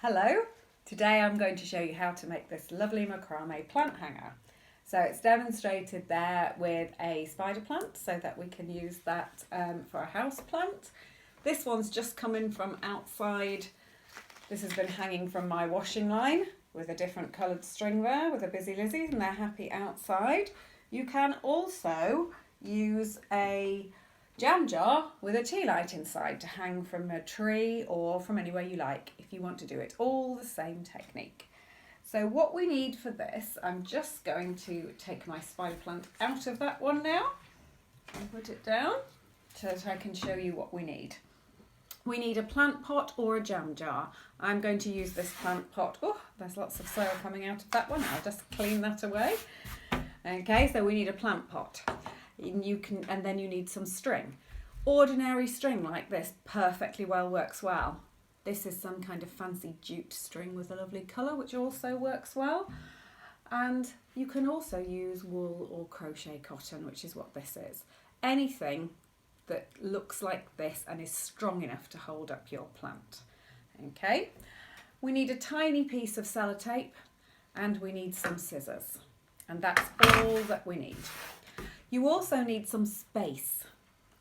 Hello, today I'm going to show you how to make this lovely macrame plant hanger. So it's demonstrated there with a spider plant so that we can use that for a house plant. This one's just coming from outside. This has been hanging from my washing line with a different coloured string there with a busy Lizzie, and they're happy outside. You can also use a jam jar with a tea light inside to hang from a tree or from anywhere you like if you want to do it. All the same technique. So what we need for this, I'm just going to take my spider plant out of that one now and put it down so that I can show you what we need. We need a plant pot or a jam jar. I'm going to use this plant pot. Oh, there's lots of soil coming out of that one. I'll just clean that away. Okay, so we need a plant pot. And then you need some string. Ordinary string like this perfectly well works well. This is some kind of fancy jute string with a lovely colour which also works well. And you can also use wool or crochet cotton, which is what this is. Anything that looks like this and is strong enough to hold up your plant. Okay, we need a tiny piece of sellotape and we need some scissors. And that's all that we need. You also need some space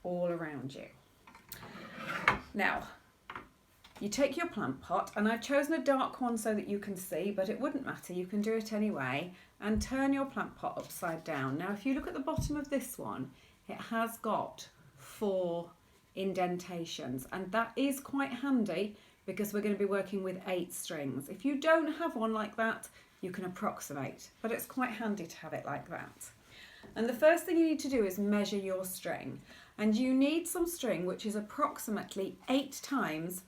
all around you. Now, you take your plant pot, and I've chosen a dark one so that you can see, but it wouldn't matter, you can do it anyway, and turn your plant pot upside down. Now, if you look at the bottom of this one, it has got 4 indentations, and that is quite handy because we're going to be working with 8 strings. If you don't have one like that, you can approximate, but it's quite handy to have it like that. And the first thing you need to do is measure your string. And you need some string which is approximately 8 times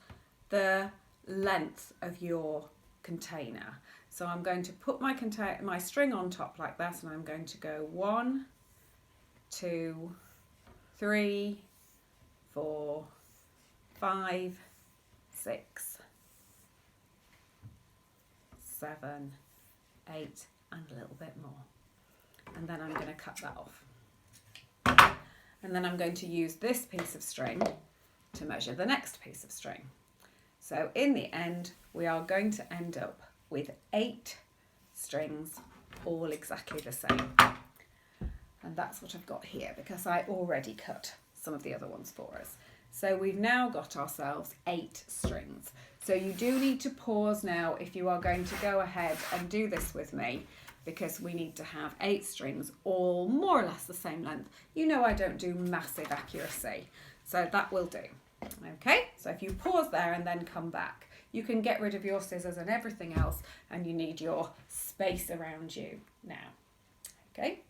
the length of your container. So I'm going to put my string on top like that, and I'm going to go 1, 2, 3, 4, 5, 6, 7, 8, and a little bit more. And then I'm going to cut that off. And then I'm going to use this piece of string to measure the next piece of string. So in the end, we are going to end up with 8 strings, all exactly the same. And that's what I've got here because I already cut some of the other ones for us. So we've now got ourselves 8 strings. So you do need to pause now if you are going to go ahead and do this with me, because we need to have 8 strings, all more or less the same length. You know I don't do massive accuracy, so that will do. Okay, so if you pause there and then come back, you can get rid of your scissors and everything else, and you need your space around you now. Okay,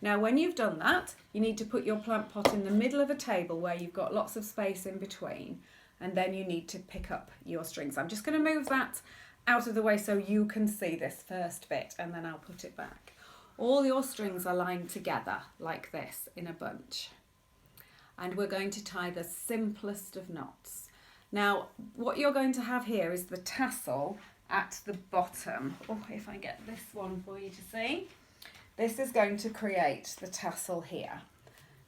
now when you've done that, you need to put your plant pot in the middle of a table where you've got lots of space in between, and then you need to pick up your strings. I'm just going to move that out of the way so you can see this first bit, and then I'll put it back. All your strings are lined together like this in a bunch, and we're going to tie the simplest of knots. Now what you're going to have here is the tassel at the bottom. Oh, if I get this one for you to see, this is going to create the tassel here.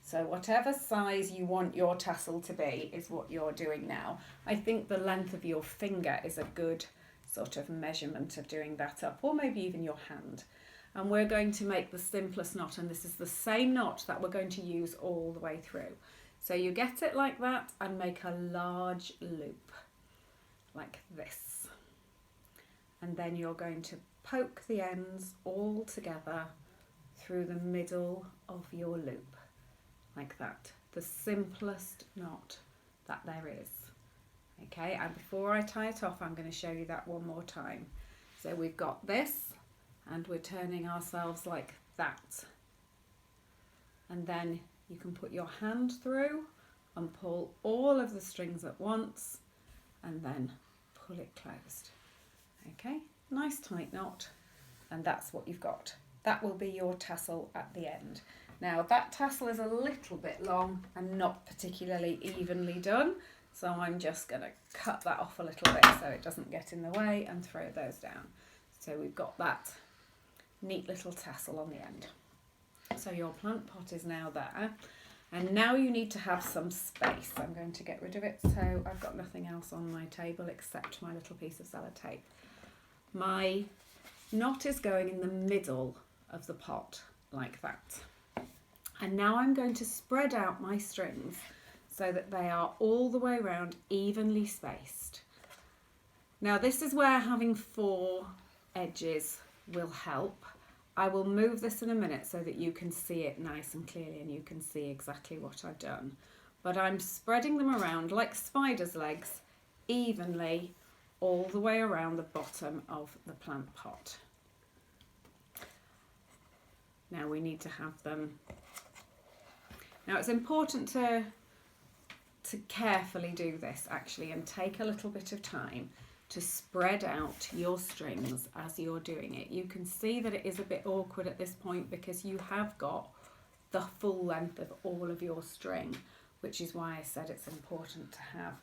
So whatever size you want your tassel to be is what you're doing now. I think the length of your finger is a good sort of measurement of doing that up, or maybe even your hand. And we're going to make the simplest knot, and this is the same knot that we're going to use all the way through. So you get it like that and make a large loop like this, and then you're going to poke the ends all together through the middle of your loop like that. The simplest knot that there is. Okay, and before I tie it off, I'm going to show you that one more time. So we've got this, and we're turning ourselves like that. And then you can put your hand through and pull all of the strings at once, and then pull it closed. Okay, nice tight knot, and that's what you've got. That will be your tassel at the end. Now that tassel is a little bit long and not particularly evenly done, so I'm just going to cut that off a little bit so it doesn't get in the way, and throw those down. So we've got that neat little tassel on the end. So your plant pot is now there, And now you need to have some space. I'm going to get rid of it so I've got nothing else on my table except my little piece of sellotape. My knot is going in the middle of the pot like that. And now I'm going to spread out my strings so that they are all the way around evenly spaced. Now this is where having 4 edges will help. I will move this in a minute so that you can see it nice and clearly and you can see exactly what I've done. But I'm spreading them around like spider's legs evenly all the way around the bottom of the plant pot. Now we need to have them. Now it's important to carefully do this actually and take a little bit of time to spread out your strings as you're doing it. You can see that it is a bit awkward at this point because you have got the full length of all of your string, which is why I said it's important to have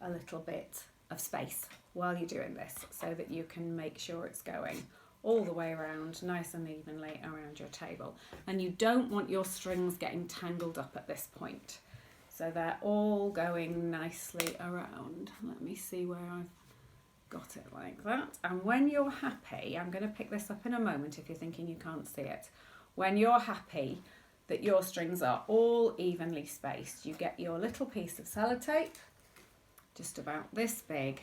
a little bit of space while you're doing this so that you can make sure it's going all the way around nice and evenly around your table. And you don't want your strings getting tangled up at this point. So they're all going nicely around. Let me see where I've got it like that. And when you're happy, I'm going to pick this up in a moment if you're thinking you can't see it. When you're happy that your strings are all evenly spaced, you get your little piece of sellotape, just about this big,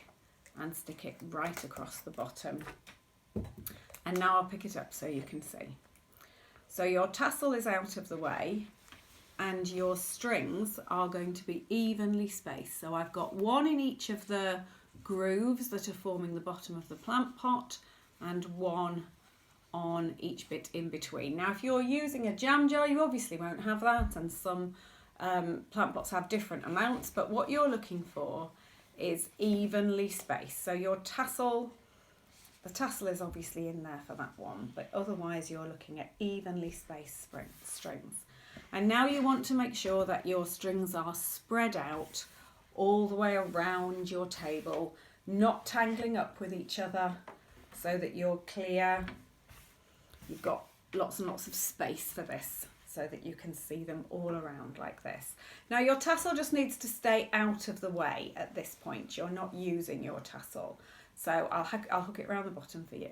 and stick it right across the bottom. And now I'll pick it up so you can see. So your tassel is out of the way and your strings are going to be evenly spaced. So I've got 1 in each of the grooves that are forming the bottom of the plant pot and 1 on each bit in between. Now if you're using a jam jar you obviously won't have that, and some plant pots have different amounts, but what you're looking for is evenly spaced. So your tassel, the tassel is obviously in there for that one, but otherwise you're looking at evenly spaced strings. And now you want to make sure that your strings are spread out all the way around your table, not tangling up with each other, so that you're clear. You've got lots and lots of space for this so that you can see them all around like this. Now your tassel just needs to stay out of the way at this point. You're not using your tassel. So I'll hook it around the bottom for you.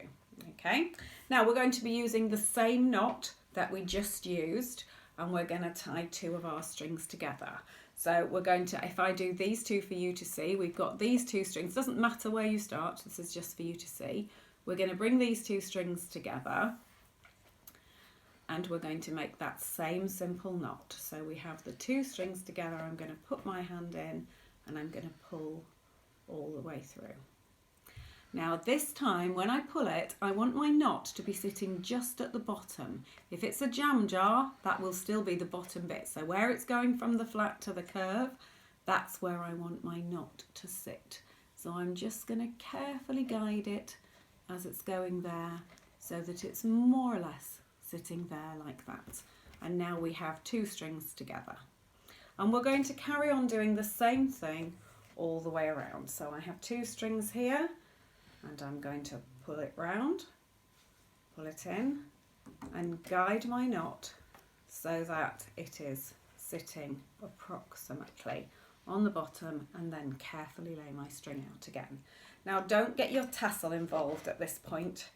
Okay. Now we're going to be using the same knot that we just used, and we're going to tie 2 of our strings together. So we're going to, if I do these 2 for you to see, we've got these 2 strings. Doesn't matter where you start. This is just for you to see. We're going to bring these 2 strings together, and we're going to make that same simple knot. So we have the 2 strings together. I'm going to put my hand in and I'm going to pull all the way through. Now this time when I pull it, I want my knot to be sitting just at the bottom. If it's a jam jar, that will still be the bottom bit. So where it's going from the flat to the curve, that's where I want my knot to sit. So I'm just going to carefully guide it as it's going there so that it's more or less sitting there like that. And now we have 2 strings together. And we're going to carry on doing the same thing all the way around. So I have 2 strings here, and I'm going to pull it round, pull it in, and guide my knot so that it is sitting approximately on the bottom, and then carefully lay my string out again. Now don't get your tassel involved at this point,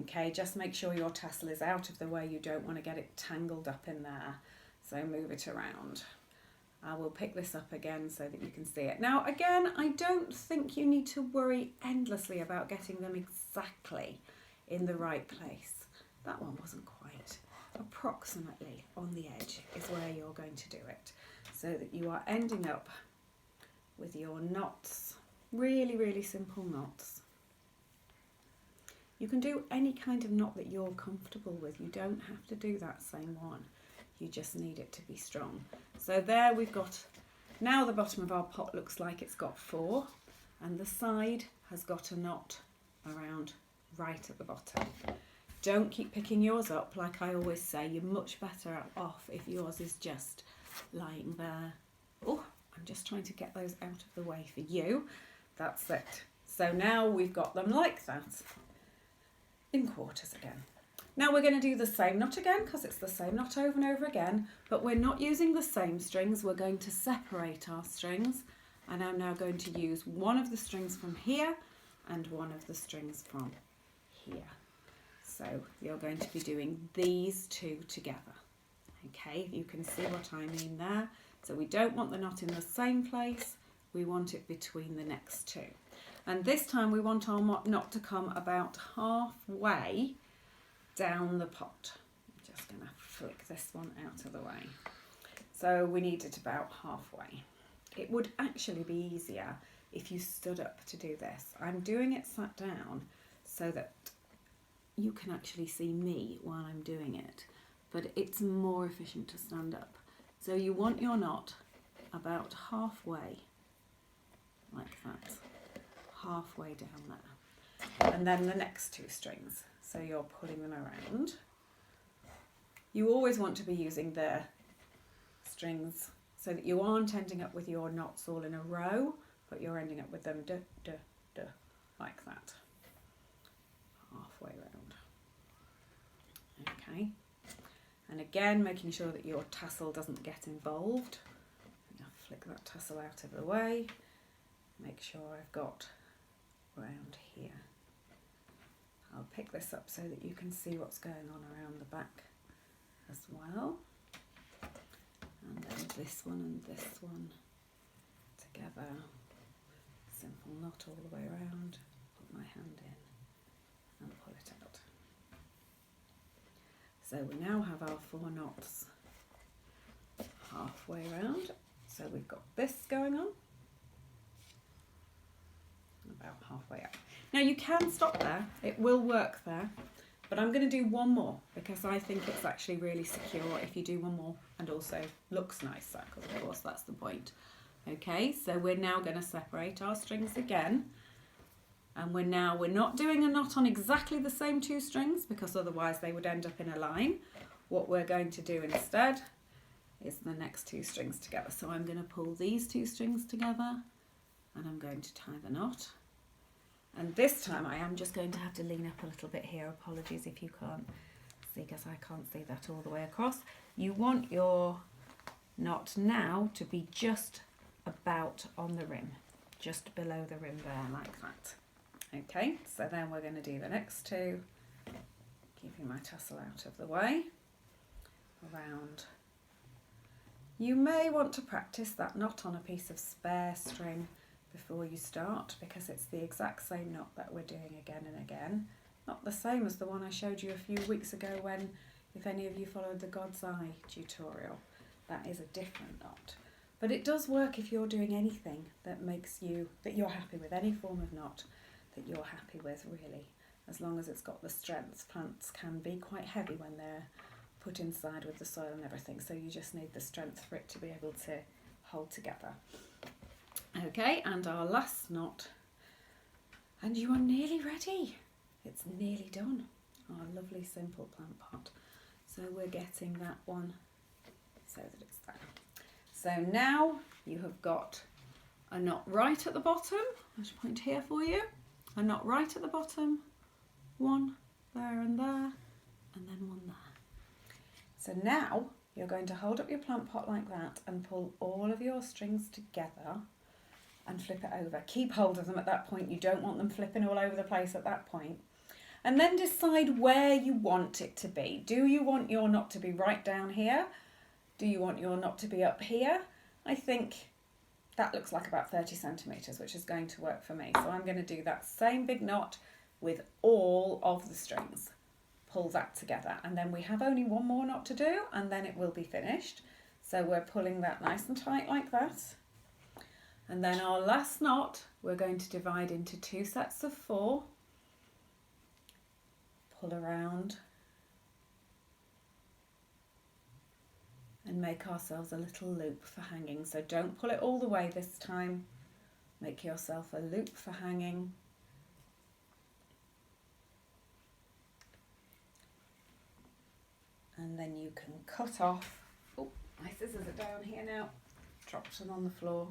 okay? Just make sure your tassel is out of the way. You don't want to get it tangled up in there, so move it around. I will pick this up again so that you can see it. Now again, I don't think you need to worry endlessly about getting them exactly in the right place. That one wasn't quite. Approximately on the edge is where you're going to do it, so that you are ending up with your knots, really, really simple knots. You can do any kind of knot that you're comfortable with. You don't have to do that same one. You just need it to be strong. So there we've got, now the bottom of our pot looks like it's got 4, and the side has got a knot around right at the bottom. Don't keep picking yours up. Like I always say, you're much better off if yours is just lying there. Oh, I'm just trying to get those out of the way for you. That's it. So now we've got them like that in quarters again. Now we're going to do the same knot again because it's the same knot over and over again, but we're not using the same strings. We're going to separate our strings, and I'm now going to use one of the strings from here and one of the strings from here. So you're going to be doing these two together. Okay, you can see what I mean there. So we don't want the knot in the same place, we want it between the next two. And this time we want our knot to come about halfway down the pot. I'm just going to flick this one out of the way. So we need it about halfway. It would actually be easier if you stood up to do this. I'm doing it sat down so that you can actually see me while I'm doing it, but it's more efficient to stand up. So you want your knot about halfway, like that, halfway down there. And then the next two strings. So you're pulling them around. You always want to be using the strings so that you aren't ending up with your knots all in a row, but you're ending up with them like that, halfway round. Okay, and again making sure that your tassel doesn't get involved. Now flick that tassel out of the way, make sure I've got round here. I'll pick this up so that you can see what's going on around the back as well. And then this one and this one together. Simple knot all the way around. Put my hand in and pull it out. So we now have our 4 knots halfway round. So we've got this going on. About halfway up. Now you can stop there, it will work there, but I'm going to do one more because I think it's actually really secure if you do one more and also looks nicer, because of course that's the point. Okay, so we're now going to separate our strings again, and we're not doing a knot on exactly the same 2 strings because otherwise they would end up in a line. What we're going to do instead is the next 2 strings together. So I'm going to pull these 2 strings together and I'm going to tie the knot. And this time I am just going to have to lean up a little bit here. Apologies if you can't see because I can't see that all the way across. You want your knot now to be just about on the rim, just below the rim there, like that. Okay, so then we're going to do the next 2, keeping my tassel out of the way, around. You may want to practice that knot on a piece of spare string before you start, because it's the exact same knot that we're doing again and again. Not the same as the one I showed you a few weeks ago when, if any of you followed the God's Eye tutorial, that is a different knot. But it does work if you're doing anything that that you're happy with, any form of knot that you're happy with, really, as long as it's got the strength. Plants can be quite heavy when they're put inside with the soil and everything, so you just need the strength for it to be able to hold together. Okay, and our last knot, and you are nearly ready. It's nearly done, our lovely simple plant pot. So we're getting that one so that it's there. So now you have got a knot right at the bottom. I'll just point here for you. A knot right at the bottom, one there and there, and then one there. So now you're going to hold up your plant pot like that and pull all of your strings together and flip it over. Keep hold of them at that point. You don't want them flipping all over the place at that point. And then decide where you want it to be. Do you want your knot to be right down here? Do you want your knot to be up here? I think that looks like about 30 centimetres, which is going to work for me. So I'm going to do that same big knot with all of the strings. Pull that together, and then we have only one more knot to do and then it will be finished. So we're pulling that nice and tight like that. And then our last knot we're going to divide into 2 sets of 4. Pull around and make ourselves a little loop for hanging. So don't pull it all the way this time. Make yourself a loop for hanging. And then you can cut off. Oh, my scissors are down here now. Dropped them on the floor.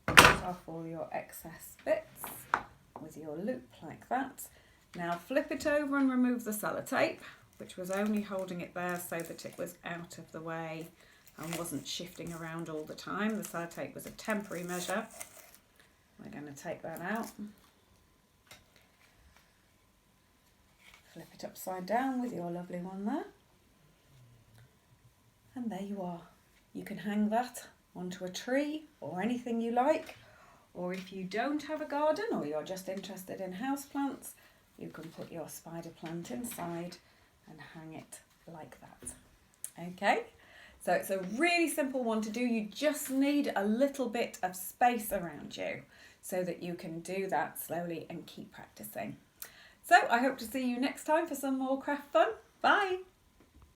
Cut off all your excess bits with your loop like that. Now flip it over and remove the sellotape, which was only holding it there so that it was out of the way and wasn't shifting around all the time. The sellotape was a temporary measure. We're going to take that out. Flip it upside down with your lovely one there. And there you are. You can hang that onto a tree or anything you like. Or if you don't have a garden or you're just interested in houseplants, you can put your spider plant inside and hang it like that. Okay, so it's a really simple one to do. You just need a little bit of space around you so that you can do that slowly and keep practicing. So I hope to see you next time for some more craft fun. Bye.